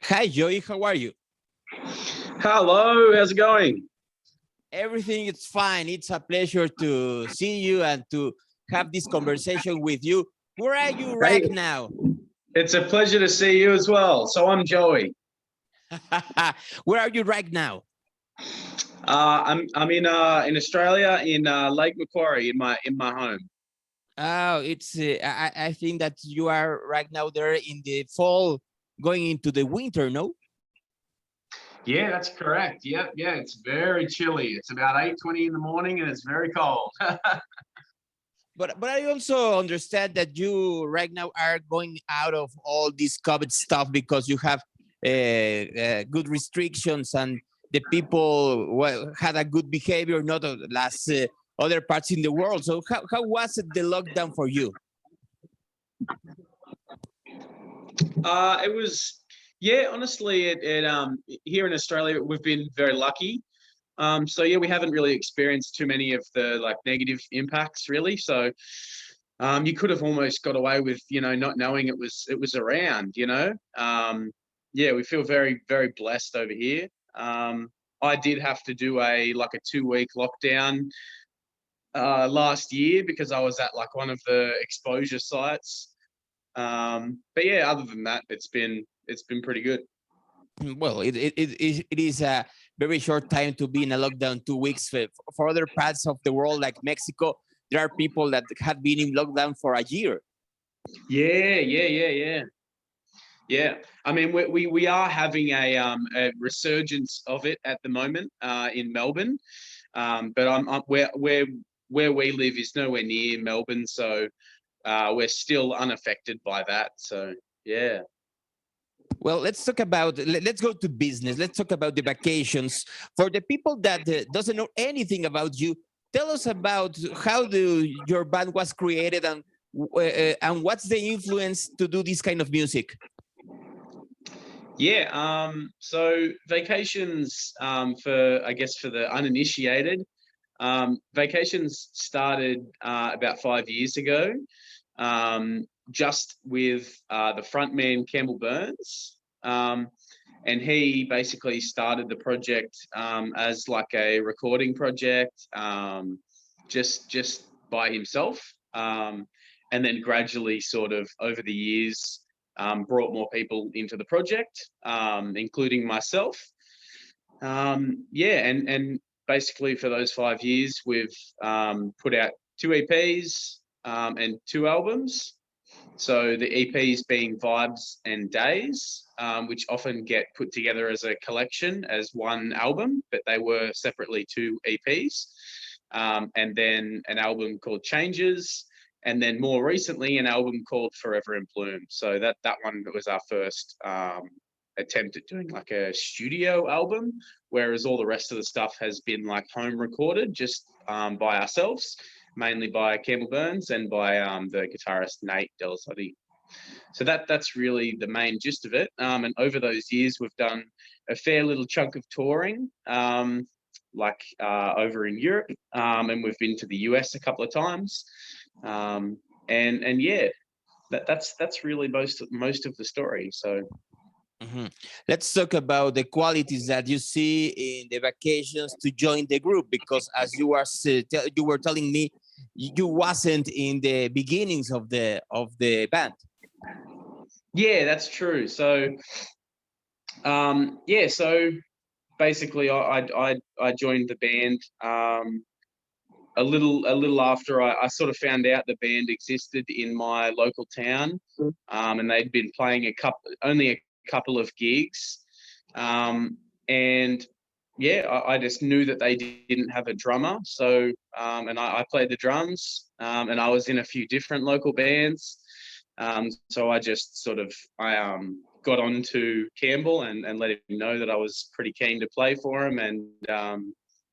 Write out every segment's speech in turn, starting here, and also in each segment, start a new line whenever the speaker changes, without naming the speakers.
Hi, Joey. How are you?
Hello, how's it going?
Everything is fine. It's a pleasure to see you and to have this conversation with you. Where are you right
Hey,
now?
it's a pleasure to see you as well. So I'm Joey.
Where are you right now?
I'm in Australia in Lake Macquarie in my home.
Oh, it's. I think that you are right now there in the fall, going into the winter. No,
Yeah, that's correct. Yep, yeah, it's very chilly. It's about 8:20 in the morning and it's very cold.
but I also understand that you right now are going out of all this COVID stuff because you have good restrictions and the people had a good behavior, not last other parts in the world. So how was it the lockdown for you?
It was, yeah, honestly, here in Australia we've been very lucky. So yeah, we haven't really experienced too many of the like negative impacts really. So you could have almost got away with, not knowing it was around, yeah, we feel very, very blessed over here. I did have to do a 2-week lockdown last year because I was at like one of the exposure sites. But yeah, other than that, it's been pretty good.
Well, it is a very short time to be in a lockdown, 2 weeks. For other parts of the world, like Mexico, there are people that had been in lockdown for a year.
Yeah. Yeah, I mean we are having a resurgence of it at the moment in Melbourne, but I'm where we live is nowhere near Melbourne, so we're still unaffected by that. So yeah.
Well, let's talk about, let's go to business. Let's talk about the vacations. For the people that doesn't know anything about you, tell us about how your band was created and what's the influence to do this kind of music.
Yeah, so vacations, for I guess for the uninitiated, vacations started about 5 years ago, just with the frontman Campbell Burns, and he basically started the project as like a recording project, just by himself, and then gradually, sort of over the years, brought more people into the project, including myself. Yeah, and basically for those 5 years, we've put out 2 EPs and 2 albums. So the EPs being Vibes and Days, which often get put together as a collection as one album, but they were separately 2 EPs. And then an album called Changes, and then more recently an album called Forever in Bloom. So that one was our first attempt at doing like a studio album, whereas all the rest of the stuff has been like home recorded just by ourselves, mainly by Campbell Burns and by the guitarist Nate Delasotti. So that's really the main gist of it. And over those years, we've done a fair little chunk of touring, over in Europe, and we've been to the US a couple of times. And yeah, that's really most of the story. So.
Mhm. Let's talk about the qualities that you see in the vacations to join the group, because as you were telling me, you wasn't in the beginnings of the band.
Yeah, that's true. So, yeah, so basically, I joined the band a little after I sort of found out the band existed in my local town, and they'd been playing only a couple of gigs, and yeah, I just knew that they didn't have a drummer, so and I played the drums, and I was in a few different local bands. So I just sort of got on to Campbell and let him know that I was pretty keen to play for him, and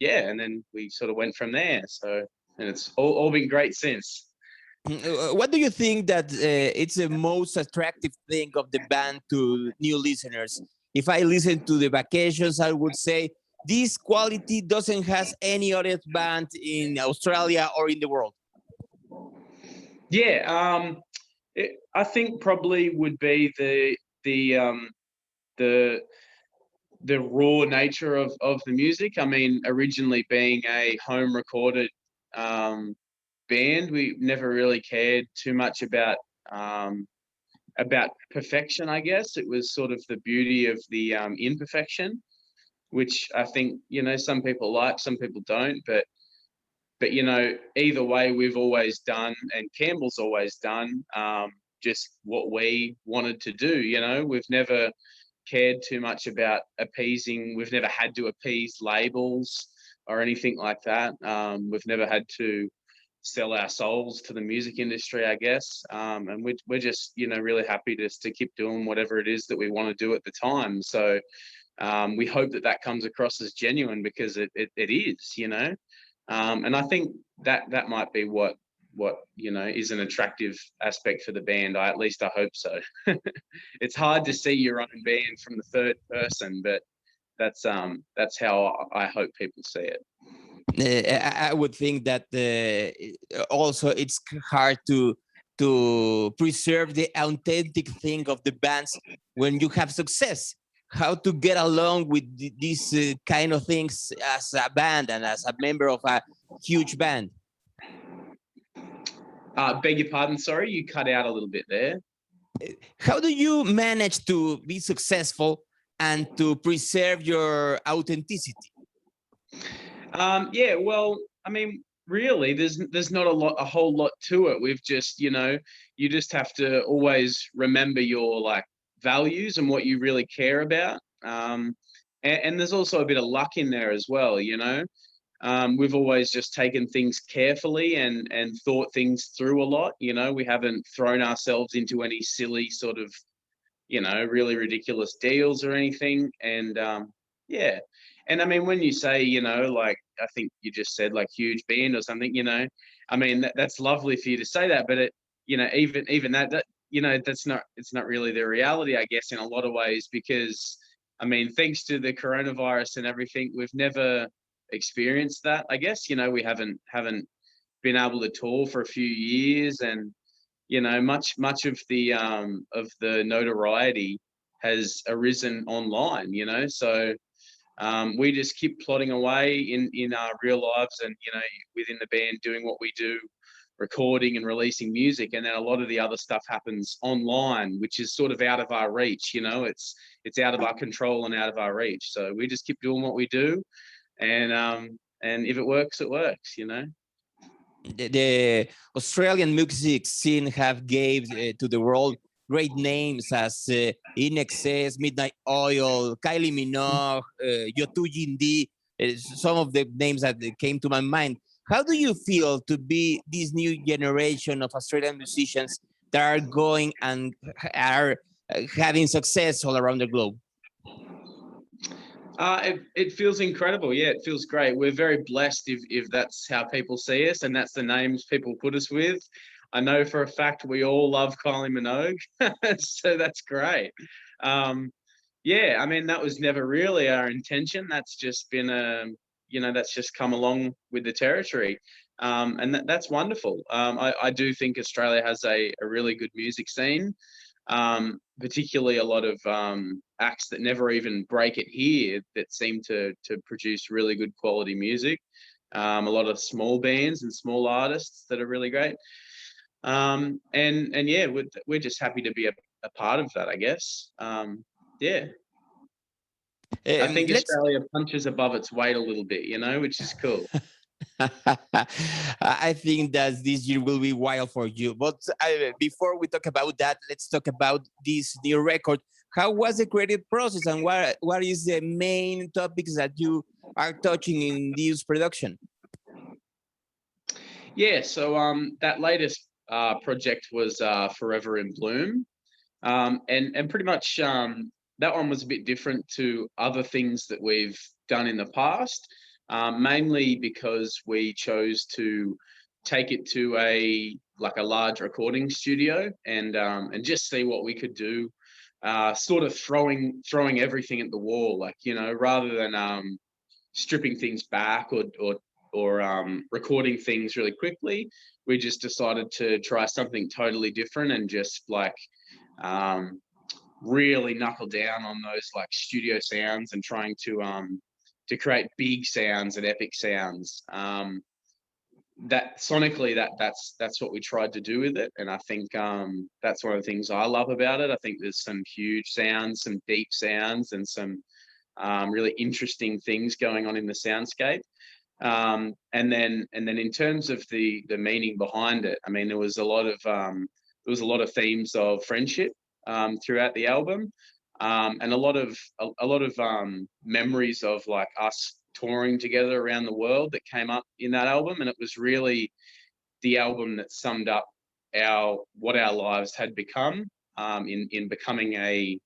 yeah, and then we sort of went from there. So, and it's all been great since.
What do you think that it's the most attractive thing of the band to new listeners? If I listen to the vacations, I would say this quality doesn't has any other band in Australia or in the world.
Yeah, I think probably would be the the raw nature of the music. I mean, originally being a home recorded band, we never really cared too much about perfection, I guess. It was sort of the beauty of the imperfection, which I think, you know, some people like, some people don't, but you know, either way, we've always done, and Campbell's always done, just what we wanted to do. You know, we've never cared too much about appeasing. We've never had to appease labels or anything like that. We've never had to sell our souls to the music industry, I guess. And we're just, you know, really happy just to keep doing whatever it is that we want to do at the time. So we hope that that comes across as genuine, because it is, you know. And I think that might be what you know is an attractive aspect for the band. At least I hope so. It's hard to see your own band from the third person, but that's how I hope people see it.
I would think that also it's hard to preserve the authentic thing of the bands when you have success. How to get along with these kind of things as a band and as a member of a huge band.
Beg your pardon, sorry, you cut out a little bit there.
How do you manage to be successful and to preserve your authenticity?
Yeah, well, I mean, really, there's not a whole lot to it. We've just, you know, you just have to always remember your like values and what you really care about. And there's also a bit of luck in there as well, you know. We've always just taken things carefully and thought things through a lot. You know, we haven't thrown ourselves into any silly sort of, you know, really ridiculous deals or anything. And yeah. And I mean, when you say, you know, like I think you just said like huge band or something, you know, I mean that's lovely for you to say that, but it, you know, even that you know, it's not really the reality, I guess, in a lot of ways, because I mean, thanks to the coronavirus and everything, we've never experienced that. I guess, you know, we haven't been able to tour for a few years, and you know, much of the notoriety has arisen online, you know. So we just keep plodding away in our real lives, and you know, within the band, doing what we do, recording and releasing music, and then a lot of the other stuff happens online, which is sort of out of our reach. You know, it's out of our control and out of our reach. So we just keep doing what we do, and if it works, it works. You know.
The Australian music scene have gave to the world great names as In Excess, Midnight Oil, Kylie Minogue, Yotu Jindi, some of the names that came to my mind. How do you feel to be this new generation of Australian musicians that are going and are having success all around the globe?
It feels incredible. Yeah, it feels great. We're very blessed if that's how people see us and that's the names people put us with. I know for a fact we all love Kylie Minogue, so that's great. Yeah, I mean, that was never really our intention. That's just been you know, that's just come along with the territory. And that's wonderful. I do think Australia has a really good music scene. Particularly a lot of acts that never even break it here that seem to produce really good quality music. A lot of small bands and small artists that are really great. And yeah, we're just happy to be a part of that, I guess. Yeah. I think Australia punches above its weight a little bit, you know, which is cool.
I think that this year will be wild for you. But before we talk about that, let's talk about this new record. How was the creative process, and what is the main topics that you are touching in this production?
Yeah, so that latest project was Forever in Bloom, and pretty much that one was a bit different to other things that we've done in the past. Mainly because we chose to take it to a large recording studio and just see what we could do, sort of throwing everything at the wall, like, you know, rather than stripping things back or recording things really quickly. We just decided to try something totally different and just like really knuckle down on those like studio sounds and trying to create big sounds and epic sounds. That sonically, that's what we tried to do with it, and I think that's one of the things I love about it. I think there's some huge sounds, some deep sounds, and some really interesting things going on in the soundscape. And then in terms of the meaning behind it, I mean, there was a lot of themes of friendship throughout the album, and a lot of memories of like us touring together around the world that came up in that album. And it was really the album that summed up what our lives had become in becoming a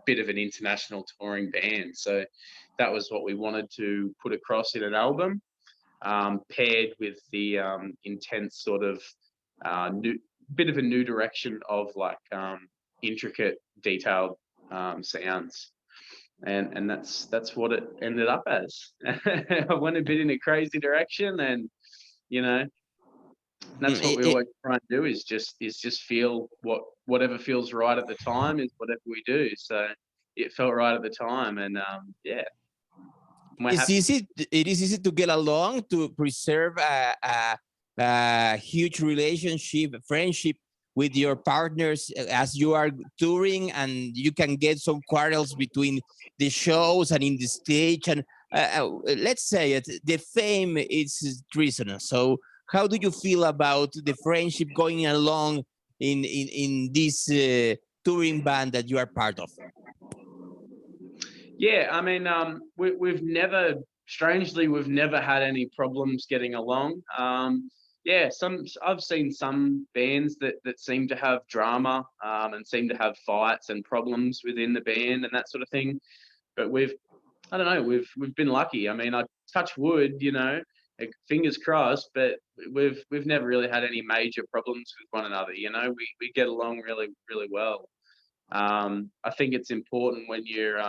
bit of an international touring band. So that was what we wanted to put across in an album, paired with the intense sort of bit of a new direction of like intricate, detailed sounds. And that's what it ended up as. I went a bit in a crazy direction, and that's what we always try and do, is just feel whatever feels right at the time is whatever we do. So it felt right at the time, and yeah.
It is easy to get along, to preserve a huge relationship, friendship with your partners as you are touring, and you can get some quarrels between the shows and in the stage. And let's say it, the fame is treasonous. So how do you feel about the friendship going along in this touring band that you are part of?
Yeah, I mean, we've never had any problems getting along. Yeah, I've seen some bands that seem to have drama and seem to have fights and problems within the band and that sort of thing. But I don't know, we've been lucky. I mean, I touch wood, like, fingers crossed, but we've never really had any major problems with one another. We get along really, really well. I think it's important when you're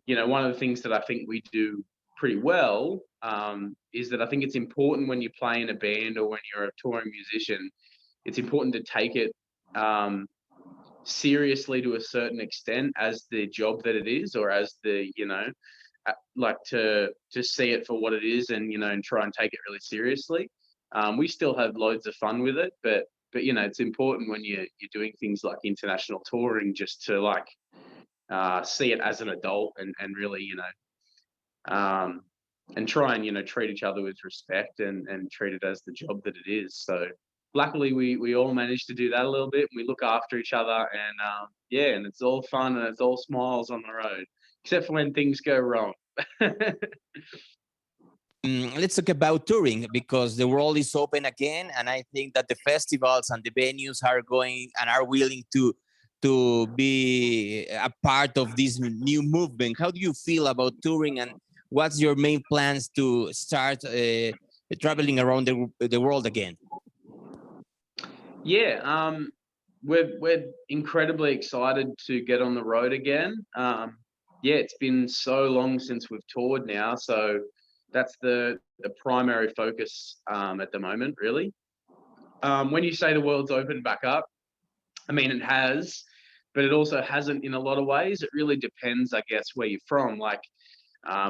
one of the things that I think we do pretty well is that I think it's important when you play in a band or when you're a touring musician, it's important to take it seriously to a certain extent as the job that it is, or as the, like to see it for what it is, and, and try and take it really seriously. We still have loads of fun with it, but it's important when you're doing things like international touring, just to like, see it as an adult and really, and try and, treat each other with respect and treat it as the job that it is. So luckily we all managed to do that a little bit, and we look after each other, and yeah, and it's all fun and it's all smiles on the road, except for when things go wrong.
Let's talk about touring, because the world is open again, and I think that the festivals and the venues are going and are willing to be a part of this new movement. How do you feel about touring, and what's your main plans to start traveling around the world again?
Yeah, we're incredibly excited to get on the road again. Yeah, it's been so long since we've toured now, so that's the primary focus at the moment, really. When you say the world's opened back up, I mean, it has, but it also hasn't in a lot of ways. It really depends, I guess, where you're from. Like,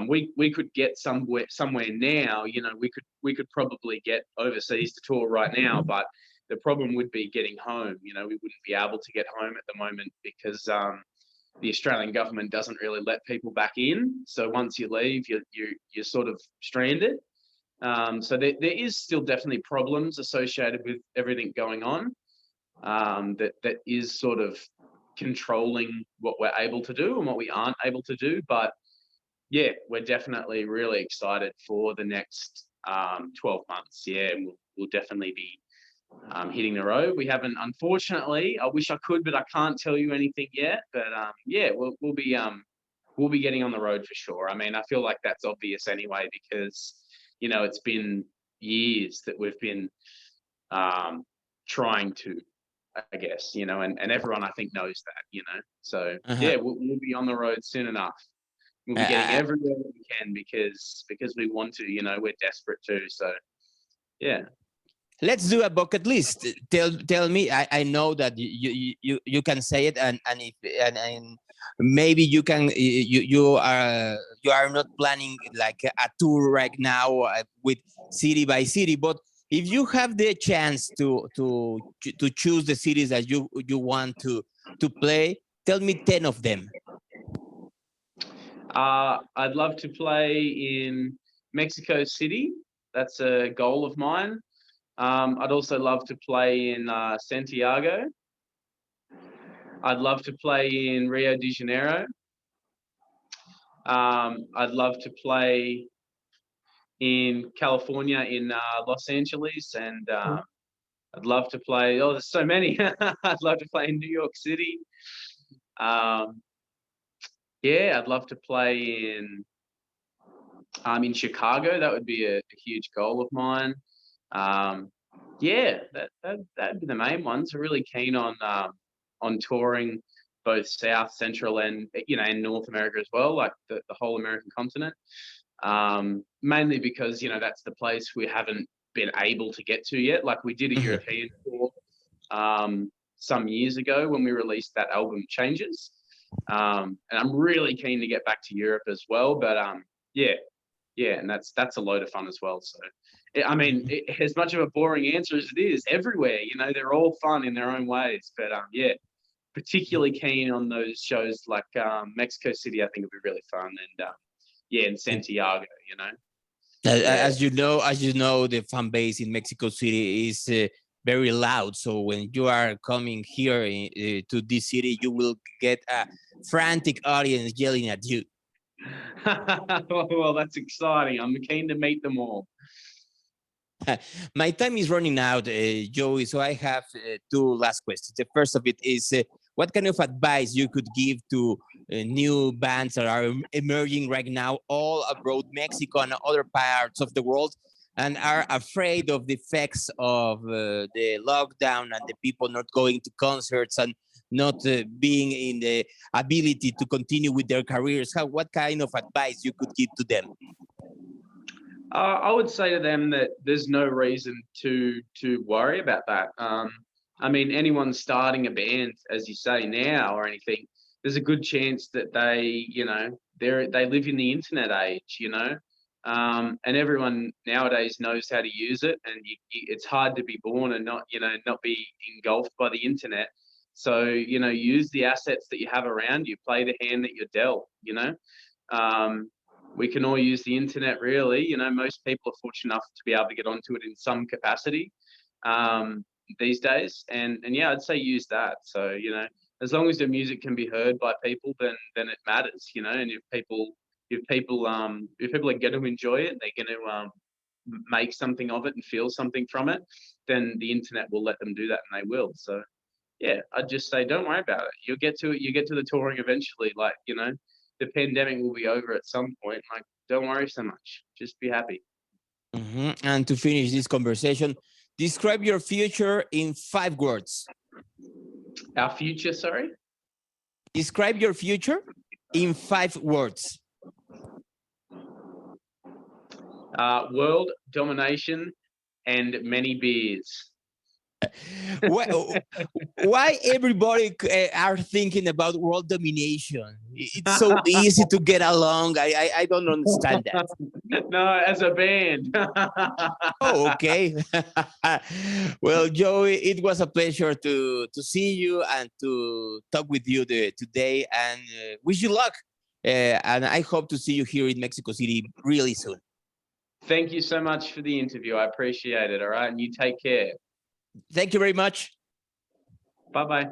we could get somewhere now. We could probably get overseas to tour right now, but the problem would be getting home. We wouldn't be able to get home at the moment because the Australian government doesn't really let people back in. So once you leave, you're sort of stranded. So there is still definitely problems associated with everything going on. That is sort of controlling what we're able to do and what we aren't able to do. But yeah, we're definitely really excited for the next 12 months. Yeah, and we'll definitely be hitting the road. We haven't, unfortunately. I wish I could, but I can't tell you anything yet. But yeah, we'll be getting on the road for sure. I mean, I feel like that's obvious anyway, because it's been years that we've been trying to, I guess, and everyone I think knows that, So yeah, we'll be on the road soon enough. We'll be getting everywhere that we can because we want to, we're desperate to. So yeah.
Let's do a bucket list. Tell me. I know that you can say it, and and maybe you can you are not planning like a tour right now with city by city, but if you have the chance to choose the cities that you want to play, tell me 10 of them.
I'd love to play in Mexico City. That's a goal of mine. I'd also love to play in Santiago. I'd love to play in Rio de Janeiro. I'd love to play in California, in Los Angeles, and I'd love to play. Oh, there's so many. I'd love to play in New York City. Yeah, I'd love to play in Chicago. That would be a huge goal of mine. Yeah, that'd be the main ones. I'm really keen on touring both South, Central, and and North America as well, like the whole American continent. Mainly because that's the place we haven't been able to get to yet. Like we did a European tour some years ago when we released that album Changes, and I'm really keen to get back to Europe as well. But yeah, and that's a load of fun as well. So I mean, as much of a boring answer as it is, everywhere, they're all fun in their own ways. But yeah, particularly keen on those shows like Mexico City. I think it'd be really fun, and yeah, in Santiago, Yeah.
As you know, the fan base in Mexico City is very loud. So when you are coming here to this city, you will get a frantic audience yelling at you.
Well, that's exciting. I'm keen to meet them all.
My time is running out, Joey, so I have two last questions. The first of it is, what kind of advice you could give to new bands that are emerging right now all abroad Mexico and other parts of the world and are afraid of the effects of the lockdown and the people not going to concerts and not being in the ability to continue with their careers? What kind of advice you could give to them?
I would say to them that there's no reason to worry about that. I mean, anyone starting a band, as you say now, or anything, there's a good chance that they live in the internet age, and everyone nowadays knows how to use it, and it's hard to be born and not be engulfed by the internet. So use the assets that you have around you, play the hand that you're dealt. We can all use the internet, really. Most people are fortunate enough to be able to get onto it in some capacity these days. And yeah, I'd say use that. So, as long as the music can be heard by people, then it matters, and if people are going to enjoy it, they're going to make something of it and feel something from it, then the internet will let them do that, and they will. So yeah, I'd just say don't worry about it. You get to the touring eventually. Like, the pandemic will be over at some point. Like, don't worry so much. Just be happy.
And to finish this conversation, describe your future in 5 words.
Our future, sorry?
Describe your future in 5 words.
World domination and many beers.
Why everybody are thinking about world domination? It's so easy to get along. I don't understand that.
No, as a band.
Oh, okay. Well, Joey, it was a pleasure to see you and to talk with you today, and wish you luck. And I hope to see you here in Mexico City really soon.
Thank you so much for the interview. I appreciate it. All right. And you take care.
Thank you very much.
Bye-bye.